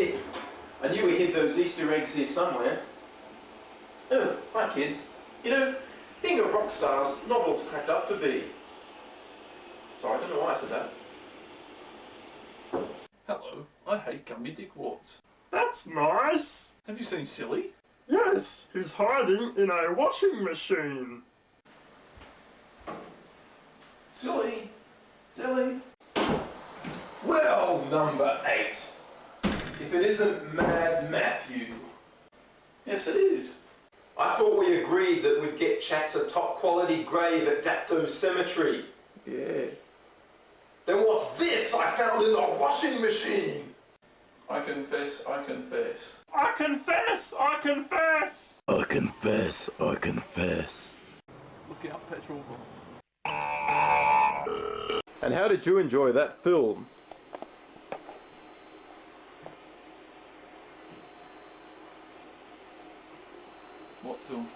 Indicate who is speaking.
Speaker 1: it. I knew we hid those Easter eggs here somewhere. Oh, hi kids. You know, being a rock star's not all it's cracked up to be. Sorry, I don't know why I said that.
Speaker 2: Hello, I hate gummy dickwards.
Speaker 3: That's nice.
Speaker 2: Have you seen Silly?
Speaker 3: Yes, he's hiding in a washing machine.
Speaker 1: Silly. Silly. Well, number 8. If it isn't Mad Matthew.
Speaker 2: Yes, it is.
Speaker 1: I thought we agreed that we'd get Chats a top quality grave at Dapto's cemetery.
Speaker 2: Yeah.
Speaker 1: Then what's this I found in the washing machine?
Speaker 2: I confess, I confess.
Speaker 3: I confess, I confess.
Speaker 4: I confess, I confess.
Speaker 2: Look out, petrol.
Speaker 1: And how did you enjoy that film?
Speaker 2: What film?